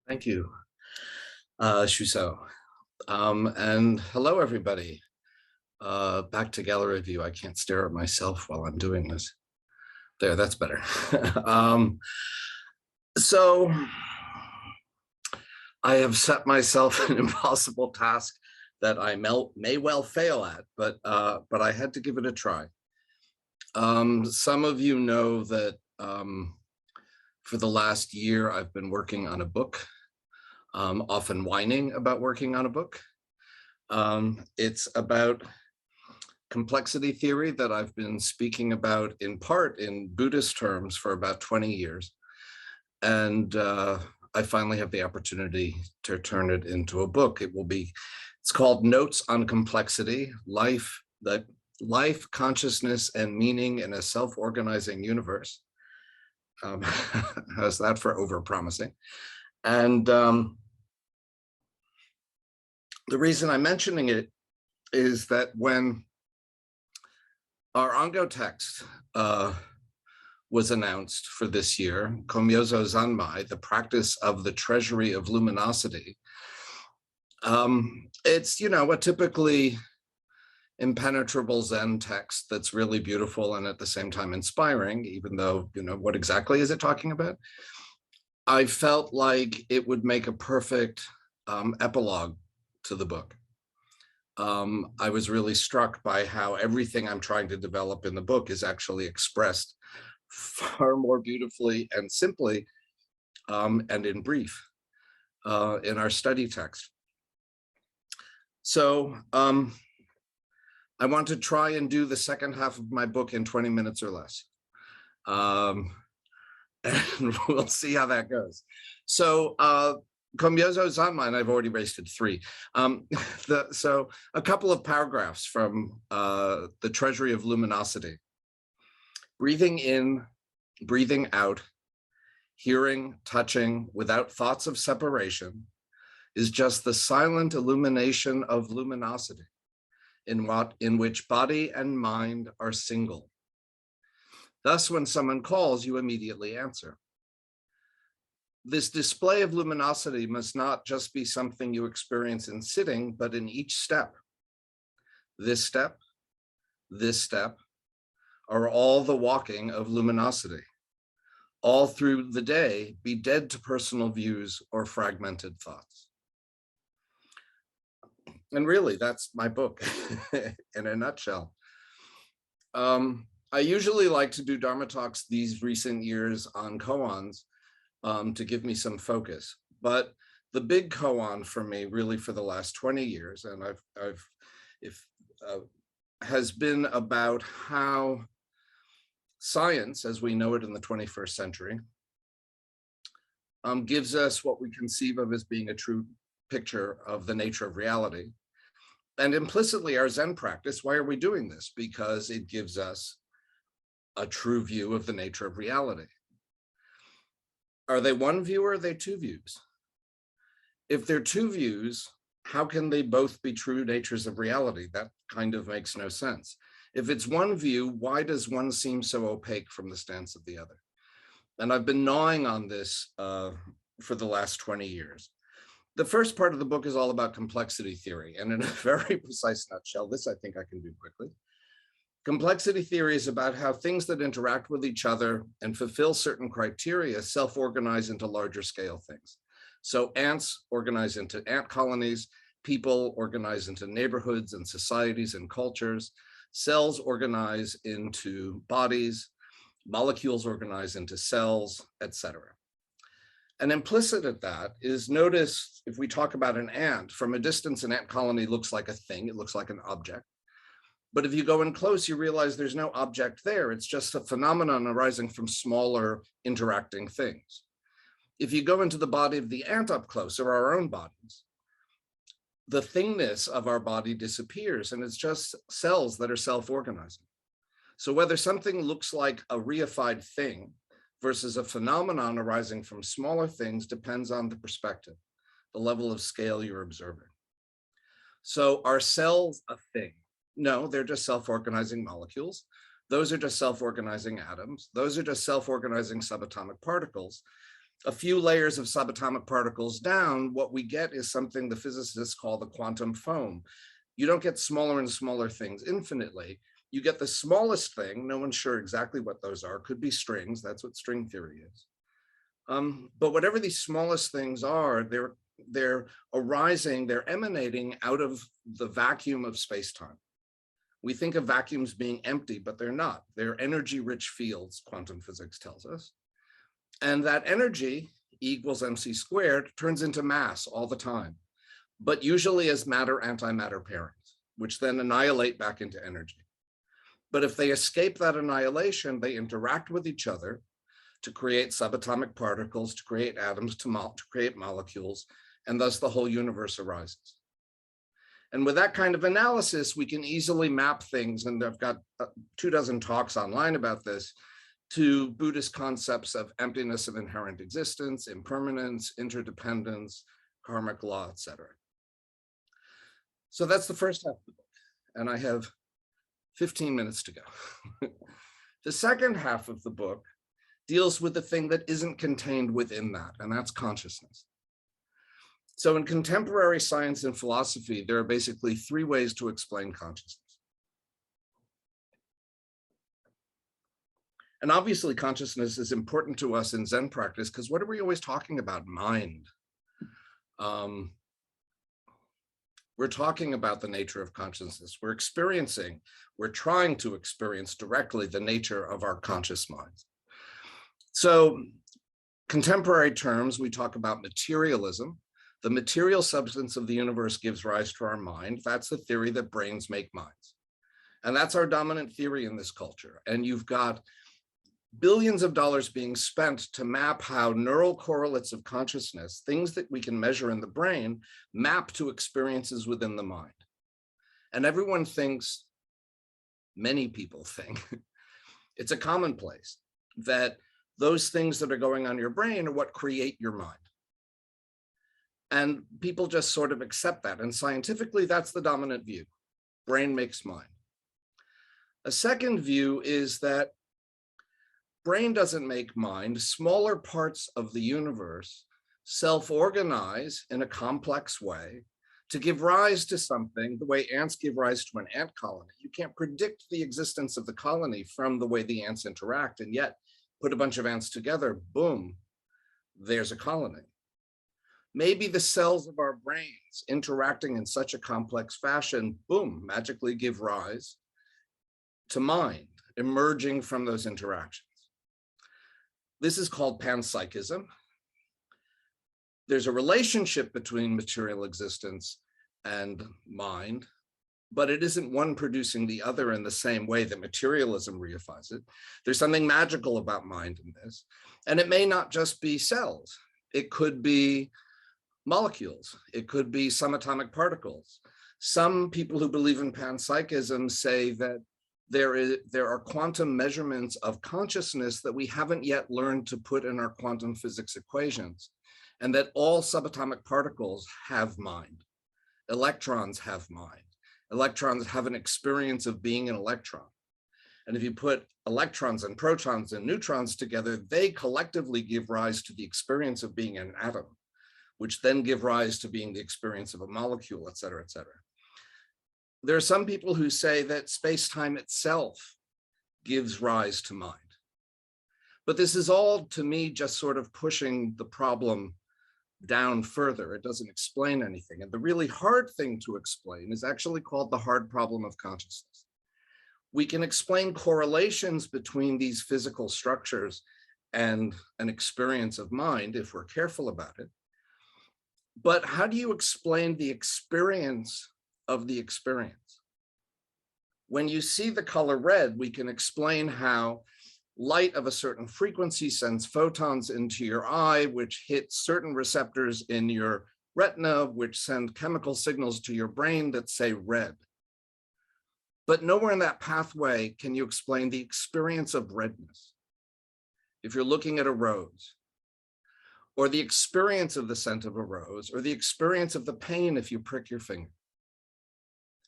Thank you, Shuso. And hello, everybody. Back to gallery view. I can't stare at myself while I'm doing this. There, that's better. So I have set myself an impossible task that I may well fail at, but I had to give it a try. Some of you know that for the last year, I've been working on a book, often whining about working on a book. It's about complexity theory that I've been speaking about in part in Buddhist terms for about 20 years. And I finally have the opportunity to turn it into a book. It's called Notes on Complexity, Life, Consciousness, and Meaning in a Self-Organizing Universe. How's that for over-promising? And the reason I'm mentioning it is that when our Ango text was announced for this year, Koun Ejo Zenji, the practice of the Treasury of Luminosity, it's, a typically impenetrable Zen text that's really beautiful and at the same time inspiring, even though, what exactly is it talking about? I felt like it would make a perfect epilogue to the book. I was really struck by how everything I'm trying to develop in the book is actually expressed far more beautifully and simply and in brief in our study text. So I want to try and do the second half of my book in 20 minutes or less. And we'll see how that goes. So Koun Ejo Zenji, and I've already wasted 3. So a couple of paragraphs from the Treasury of Luminosity. Breathing in, breathing out, hearing, touching, without thoughts of separation, is just the silent illumination of luminosity, in which body and mind are single. Thus, when someone calls, you immediately answer. This display of luminosity must not just be something you experience in sitting, but in each step. This step are all the walking of luminosity. All through the day, be dead to personal views or fragmented thoughts. And really, that's my book in a nutshell. I usually like to do Dharma talks these recent years on koans to give me some focus. But the big koan for me, really for the last 20 years, and has been about how science, as we know it in the 21st century, gives us what we conceive of as being a true picture of the nature of reality. And implicitly, our Zen practice, why are we doing this? Because it gives us a true view of the nature of reality. Are they one view or are they two views? If they're two views, how can they both be true natures of reality? That kind of makes no sense. If it's one view, why does one seem so opaque from the stance of the other? And I've been gnawing on this for the last 20 years. The first part of the book is all about complexity theory. And in a very precise nutshell, this I think I can do quickly. Complexity theory is about how things that interact with each other and fulfill certain criteria self-organize into larger scale things. So ants organize into ant colonies, people organize into neighborhoods and societies and cultures, cells organize into bodies, molecules organize into cells, etc. And implicit at that is, notice if we talk about an ant, from a distance, an ant colony looks like a thing, it looks like an object. But if you go in close, you realize there's no object there. It's just a phenomenon arising from smaller interacting things. If you go into the body of the ant up close, or our own bodies, the thingness of our body disappears, and it's just cells that are self-organizing. So whether something looks like a reified thing versus a phenomenon arising from smaller things depends on the perspective, the level of scale you're observing. So are cells a thing? No, they're just self-organizing molecules. Those are just self-organizing atoms. Those are just self-organizing subatomic particles. A few layers of subatomic particles down, what we get is something the physicists call the quantum foam. You don't get smaller and smaller things infinitely. You get the smallest thing. No one's sure exactly what those are. Could be strings. That's what string theory is. But whatever these smallest things are, they're arising, they're emanating out of the vacuum of space-time. We think of vacuums being empty, but they're not. They're energy-rich fields, quantum physics tells us. And that energy, E equals mc squared, turns into mass all the time, but usually as matter-antimatter pairings, which then annihilate back into energy. But if they escape that annihilation, they interact with each other to create subatomic particles, to create atoms, to create molecules, and thus the whole universe arises. And with that kind of analysis, we can easily map things, and I've got 24 talks online about this, to Buddhist concepts of emptiness of inherent existence, impermanence, interdependence, karmic law, etc. So that's the first half of the book, and I have 15 minutes to go. The second half of the book deals with the thing that isn't contained within that, and that's consciousness. So in contemporary science and philosophy, there are basically 3 ways to explain consciousness. And obviously consciousness is important to us in Zen practice, because what are we always talking about? Mind. We're talking about the nature of consciousness. We're trying to experience directly the nature of our conscious minds. So contemporary terms, we talk about materialism. The material substance of the universe gives rise to our mind. That's the theory that brains make minds. And that's our dominant theory in this culture. And you've got billions of dollars being spent to map how neural correlates of consciousness, things that we can measure in the brain, map to experiences within the mind. And everyone thinks, many people think, it's a commonplace that those things that are going on in your brain are what create your mind. And people just sort of accept that. And scientifically, that's the dominant view. Brain makes mind. A second view is that brain doesn't make mind. Smaller parts of the universe self-organize in a complex way to give rise to something the way ants give rise to an ant colony. You can't predict the existence of the colony from the way the ants interact, and yet put a bunch of ants together, boom, there's a colony. Maybe the cells of our brains interacting in such a complex fashion, boom, magically give rise to mind emerging from those interactions. This is called panpsychism. There's a relationship between material existence and mind, but it isn't one producing the other in the same way that materialism reifies it. There's something magical about mind in this. And it may not just be cells. It could be molecules. It could be subatomic particles. Some people who believe in panpsychism say that there are quantum measurements of consciousness that we haven't yet learned to put in our quantum physics equations, and that all subatomic particles have mind. Electrons have mind. Electrons have an experience of being an electron. And if you put electrons and protons and neutrons together, they collectively give rise to the experience of being an atom, which then give rise to being the experience of a molecule, et cetera, et cetera. There are some people who say that space-time itself gives rise to mind. But this is all, to me, just sort of pushing the problem down further. It doesn't explain anything. And the really hard thing to explain is actually called the hard problem of consciousness. We can explain correlations between these physical structures and an experience of mind if we're careful about it. But how do you explain the experience of the experience? When you see the color red, we can explain how light of a certain frequency sends photons into your eye, which hit certain receptors in your retina, which send chemical signals to your brain that say red. But nowhere in that pathway can you explain the experience of redness. If you're looking at a rose, or the experience of the scent of a rose, or the experience of the pain if you prick your finger.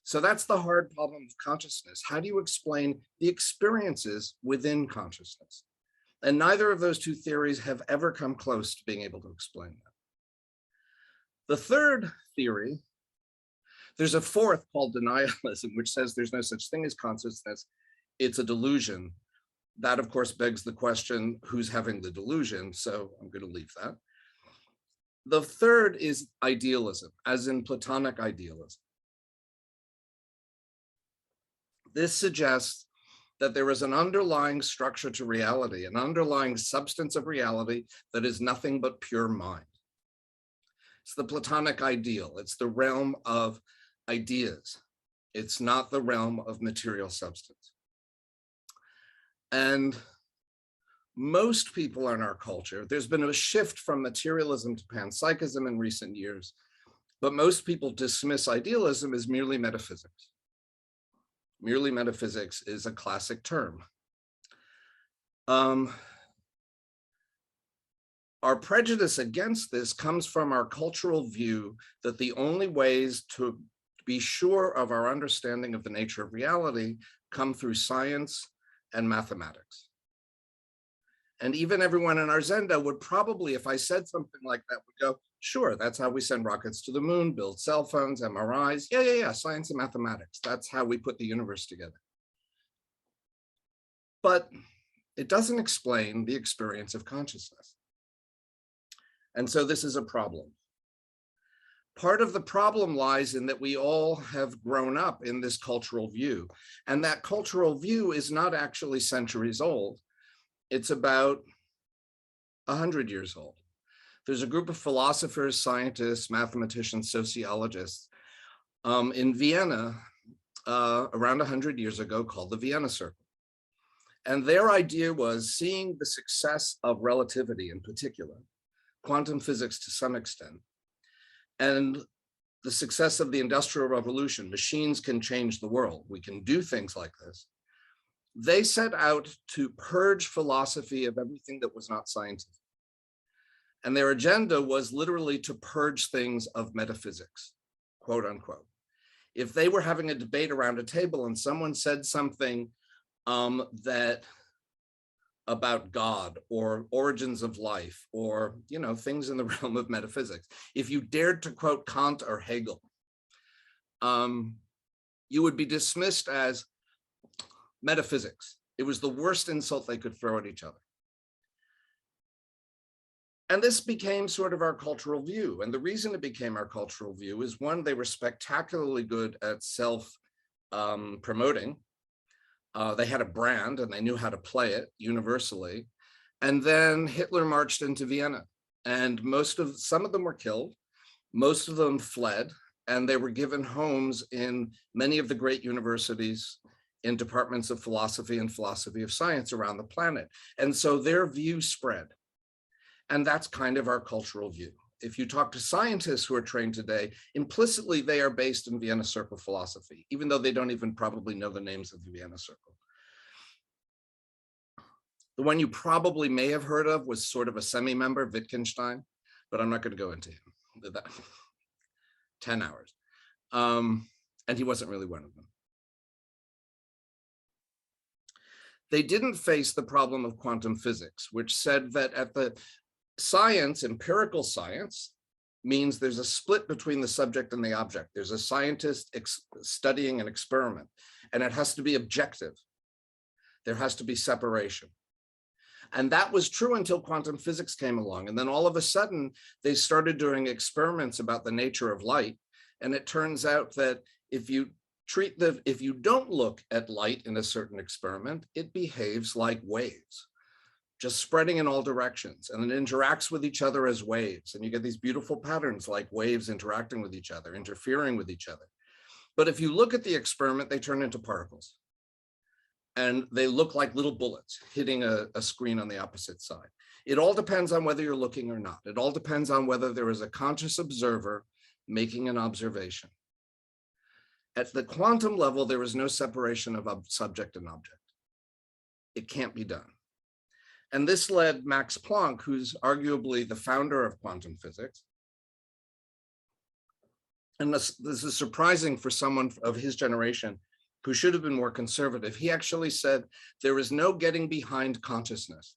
So that's the hard problem of consciousness. How do you explain the experiences within consciousness? And neither of those two theories have ever come close to being able to explain that. The third theory, there's a fourth called denialism, which says there's no such thing as consciousness. It's a delusion. That, of course, begs the question, who's having the delusion? So I'm going to leave that. The third is idealism, as in Platonic idealism. This suggests that there is an underlying structure to reality, an underlying substance of reality that is nothing but pure mind. It's the Platonic ideal. It's the realm of ideas. It's not the realm of material substance. And most people in our culture, there's been a shift from materialism to panpsychism in recent years, but most people dismiss idealism as merely metaphysics. Merely metaphysics is a classic term. Our prejudice against this comes from our cultural view that the only ways to be sure of our understanding of the nature of reality come through science and mathematics. And even everyone in our Zendo would probably, if I said something like that, would go, sure, that's how we send rockets to the moon, build cell phones, MRIs. Yeah, science and mathematics. That's how we put the universe together. But it doesn't explain the experience of consciousness. And so this is a problem. Part of the problem lies in that we all have grown up in this cultural view. And that cultural view is not actually centuries old. It's about 100 years old. There's a group of philosophers, scientists, mathematicians, sociologists in Vienna around 100 years ago called the Vienna Circle. And their idea was seeing the success of relativity in particular, quantum physics to some extent, and the success of the Industrial Revolution. Machines can change the world. We can do things like this. They set out to purge philosophy of everything that was not scientific. And their agenda was literally to purge things of metaphysics, quote unquote. If they were having a debate around a table and someone said something that about God or origins of life or, things in the realm of metaphysics, if you dared to quote Kant or Hegel, you would be dismissed as metaphysics. It was the worst insult they could throw at each other. And this became sort of our cultural view. And the reason it became our cultural view is, one, they were spectacularly good at self-promoting. They had a brand and they knew how to play it universally. And then Hitler marched into Vienna, and some of them were killed, most of them fled, and they were given homes in many of the great universities in departments of philosophy and philosophy of science around the planet. And so their view spread. And that's kind of our cultural view. If you talk to scientists who are trained today, implicitly they are based in Vienna Circle philosophy, even though they don't even probably know the names of the Vienna Circle. The one you probably may have heard of was sort of a semi-member, Wittgenstein, but I'm not going to go into him. 10 hours. And he wasn't really one of them. They didn't face the problem of quantum physics, which said that at the science, empirical science, means there's a split between the subject and the object. There's a scientist studying an experiment, and it has to be objective. There has to be separation. And that was true until quantum physics came along. And then all of a sudden, they started doing experiments about the nature of light. And it turns out that if you don't look at light in a certain experiment, it behaves like waves, just spreading in all directions, and it interacts with each other as waves. And you get these beautiful patterns like waves interacting with each other, interfering with each other. But if you look at the experiment, they turn into particles. And they look like little bullets hitting a screen on the opposite side. It all depends on whether you're looking or not. It all depends on whether there is a conscious observer making an observation. At the quantum level, there is no separation of subject and object. It can't be done. And this led Max Planck, who's arguably the founder of quantum physics. And this is surprising for someone of his generation who should have been more conservative. He actually said, there is no getting behind consciousness.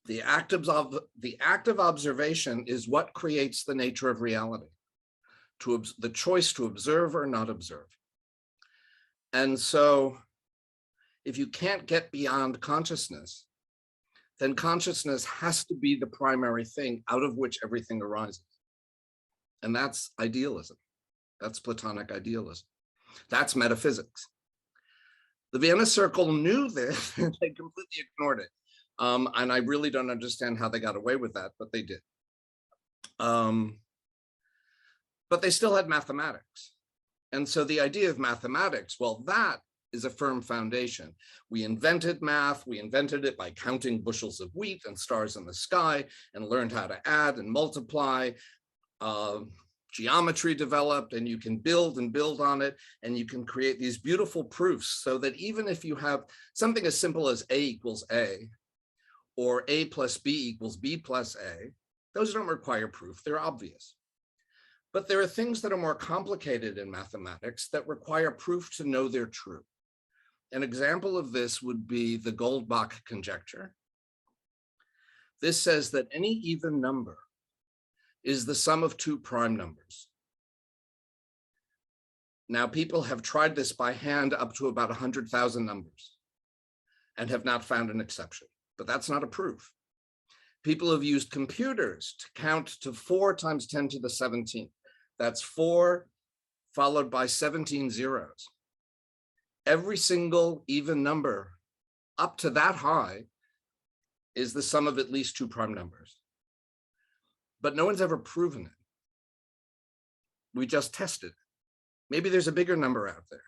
The act of observation is what creates the nature of reality, the choice to observe or not observe. And so if you can't get beyond consciousness, then consciousness has to be the primary thing out of which everything arises. And that's idealism. That's Platonic idealism. That's metaphysics. The Vienna Circle knew this, and they completely ignored it. And I really don't understand how they got away with that, but they did. But they still had mathematics. And so the idea of mathematics, well, that is a firm foundation. We invented math. We invented it by counting bushels of wheat and stars in the sky, and learned how to add and multiply. Geometry developed, and you can build and build on it, and you can create these beautiful proofs, so that even if you have something as simple as A equals A, or A plus B equals B plus A, those don't require proof, they're obvious. But there are things that are more complicated in mathematics that require proof to know they're true. An example of this would be the Goldbach conjecture. This says that any even number is the sum of two prime numbers. Now, people have tried this by hand up to about 100,000 numbers and have not found an exception, but that's not a proof. People have used computers to count to 4 times 10 to the 17th. That's 4 followed by 17 zeros. Every single even number up to that high is the sum of at least 2 prime numbers. But no one's ever proven it. We just tested it. Maybe there's a bigger number out there.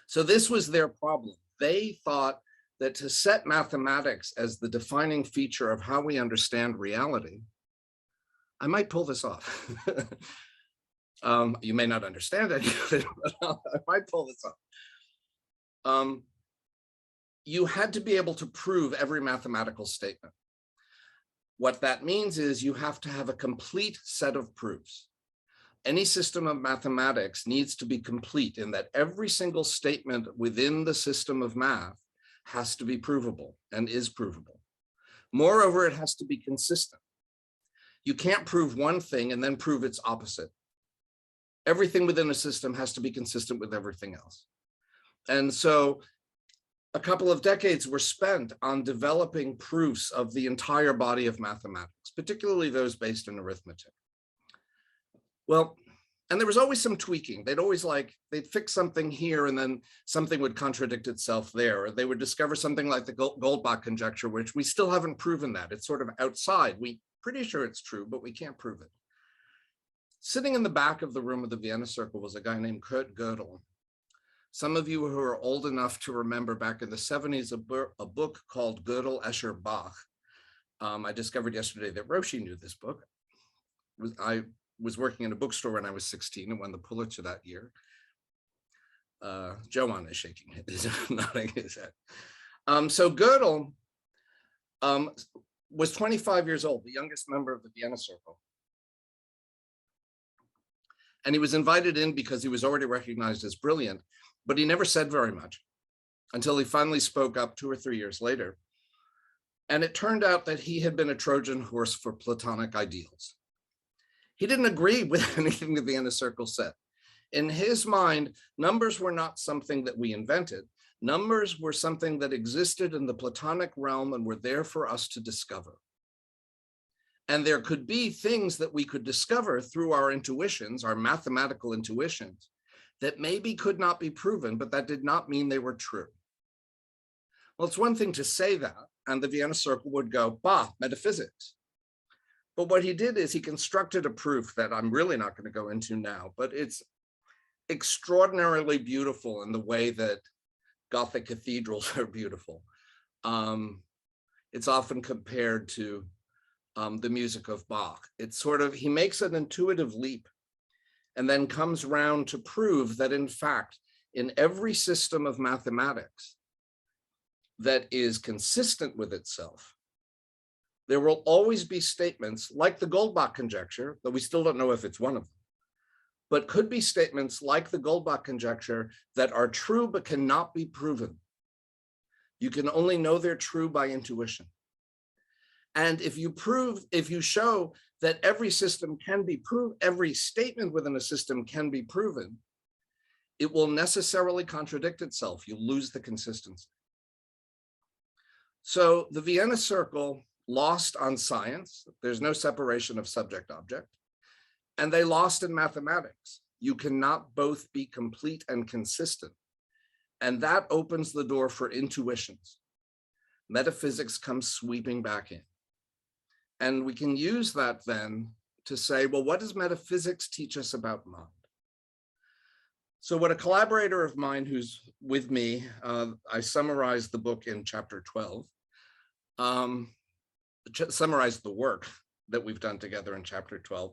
So this was their problem. They thought that to set mathematics as the defining feature of how we understand reality, I might pull this off. You may not understand it, but I might pull this off. You had to be able to prove every mathematical statement. What that means is you have to have a complete set of proofs. Any system of mathematics needs to be complete in that every single statement within the system of math has to be provable and is provable. Moreover, it has to be consistent. You can't prove one thing and then prove its opposite. Everything within a system has to be consistent with everything else. And so a couple of decades were spent on developing proofs of the entire body of mathematics, particularly those based in arithmetic. Well, and there was always some tweaking. They'd fix something here and then something would contradict itself there. Or they would discover something like the Goldbach conjecture, which we still haven't proven that. It's sort of outside. We're pretty sure it's true, but we can't prove it. Sitting in the back of the room of the Vienna Circle was a guy named Kurt Gödel. Some of you who are old enough to remember back in the 70s, a book called Gödel, Escher, Bach. I discovered yesterday that Roshi knew this book. I was working in a bookstore when I was 16 and won the Pulitzer that year. Joanne is shaking his, nodding his head. So Gödel was 25 years old, the youngest member of the Vienna Circle. And he was invited in because he was already recognized as brilliant, but he never said very much until he finally spoke up 2 or 3 years later. And it turned out that he had been a Trojan horse for Platonic ideals. He didn't agree with anything the Vienna Circle said. In his mind, numbers were not something that we invented. Numbers were something that existed in the Platonic realm and were there for us to discover. And there could be things that we could discover through our intuitions, our mathematical intuitions, that maybe could not be proven, but that did not mean they were true. Well, it's one thing to say that, and the Vienna Circle would go, bah, metaphysics. But what he did is he constructed a proof that I'm really not going to go into now, but it's extraordinarily beautiful in the way that Gothic cathedrals are beautiful. It's often compared to the music of Bach. It's sort of, he makes an intuitive leap and then comes round to prove that in fact, in every system of mathematics that is consistent with itself, there will always be statements like the Goldbach conjecture, though we still don't know if it's one of them, but could be statements like the Goldbach conjecture that are true but cannot be proven. You can only know they're true by intuition. And if you show that every system can be proved, every statement within a system can be proven, it will necessarily contradict itself. You lose the consistency. So the Vienna Circle lost on science. There's no separation of subject-object. And they lost in mathematics. You cannot both be complete and consistent. And that opens the door for intuitions. Metaphysics comes sweeping back in. And we can use that then to say, well, what does metaphysics teach us about mind? So what a collaborator of mine who's with me, I summarized the book in chapter 12, summarized the work that we've done together in chapter 12.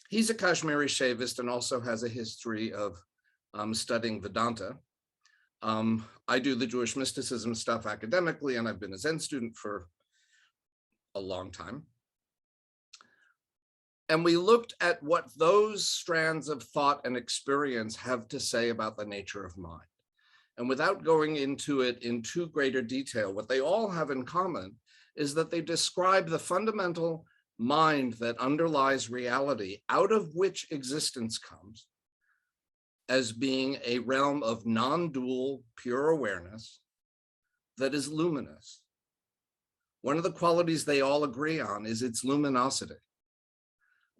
He's a Kashmiri Shaivist and also has a history of studying Vedanta. I do the Jewish mysticism stuff academically, and I've been a Zen student for a long time. And we looked at what those strands of thought and experience have to say about the nature of mind. And without going into it in too greater detail, what they all have in common is that they describe the fundamental mind that underlies reality, out of which existence comes, as being a realm of non-dual, pure awareness that is luminous. One of the qualities they all agree on is its luminosity,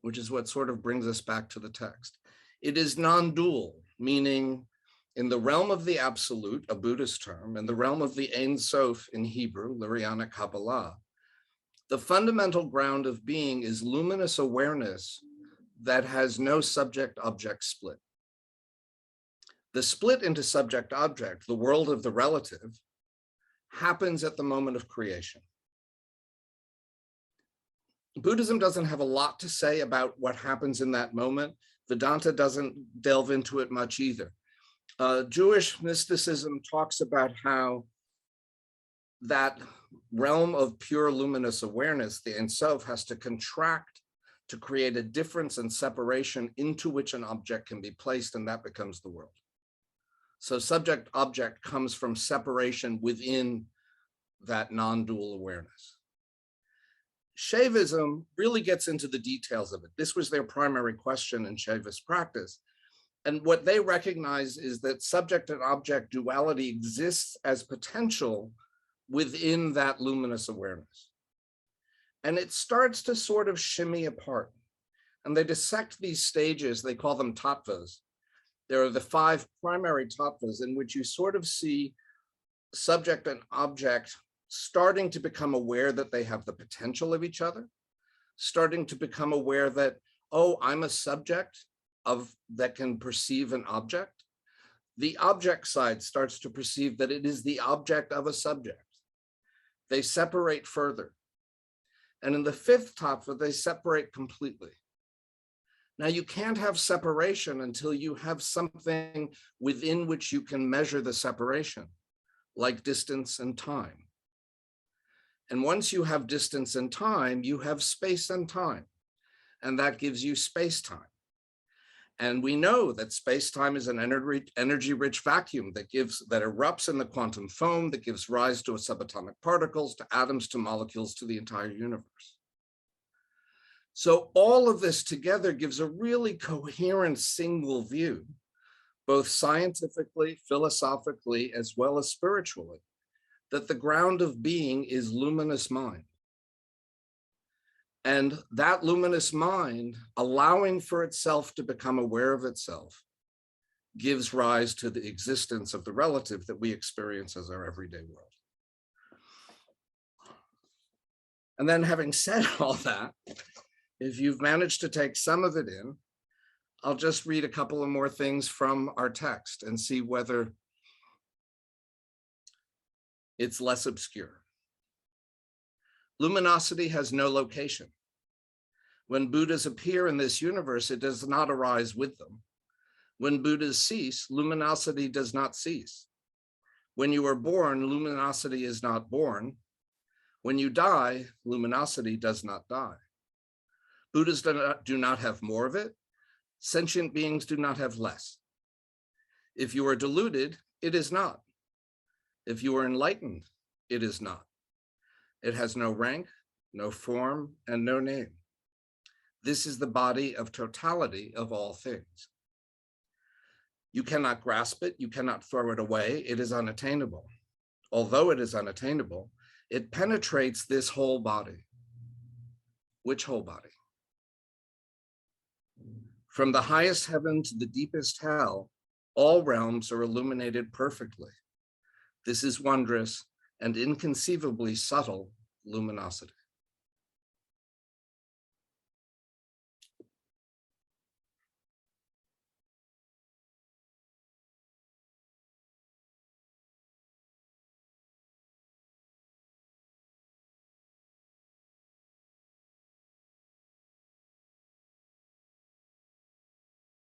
which is what sort of brings us back to the text. It is non-dual, meaning in the realm of the absolute, a Buddhist term, in the realm of the Ein Sof in Hebrew, Lurianic Kabbalah, the fundamental ground of being is luminous awareness that has no subject-object split. The split into subject-object, the world of the relative, happens at the moment of creation. Buddhism doesn't have a lot to say about what happens in that moment. Vedanta doesn't delve into it much either. Jewish mysticism talks about how that realm of pure luminous awareness, the Ein Sof, has to contract to create a difference and separation into which an object can be placed, and that becomes the world. So subject-object comes from separation within that non-dual awareness. Shaivism really gets into the details of it. This was their primary question in Shaivist practice. And what they recognize is that subject and object duality exists as potential within that luminous awareness. And it starts to sort of shimmy apart. And they dissect these stages, they call them tattvas. There are the 5 primary tattvas in which you sort of see subject and object starting to become aware that they have the potential of each other, starting to become aware that, oh, I'm a subject that can perceive an object. The object side starts to perceive that it is the object of a subject. They separate further. And in the 5th tattva, they separate completely. Now, you can't have separation until you have something within which you can measure the separation, like distance and time. And once you have distance and time, you have space and time. And that gives you space-time. And we know that space-time is an energy-rich vacuum that erupts in the quantum foam, that gives rise to subatomic particles, to atoms, to molecules, to the entire universe. So all of this together gives a really coherent single view, both scientifically, philosophically, as well as spiritually, that the ground of being is luminous mind. And that luminous mind, allowing for itself to become aware of itself, gives rise to the existence of the relative that we experience as our everyday world. And then, having said all that, if you've managed to take some of it in, I'll just read a couple of more things from our text and see whether it's less obscure. Luminosity has no location. When Buddhas appear in this universe, it does not arise with them. When Buddhas cease, luminosity does not cease. When you are born, luminosity is not born. When you die, luminosity does not die. Buddhas do not have more of it. Sentient beings do not have less. If you are deluded, it is not. If you are enlightened, it is not. It has no rank, no form, and no name. This is the body of totality of all things. You cannot grasp it, you cannot throw it away, it is unattainable. Although it is unattainable, it penetrates this whole body. Which whole body? From the highest heaven to the deepest hell, all realms are illuminated perfectly. This is wondrous and inconceivably subtle luminosity.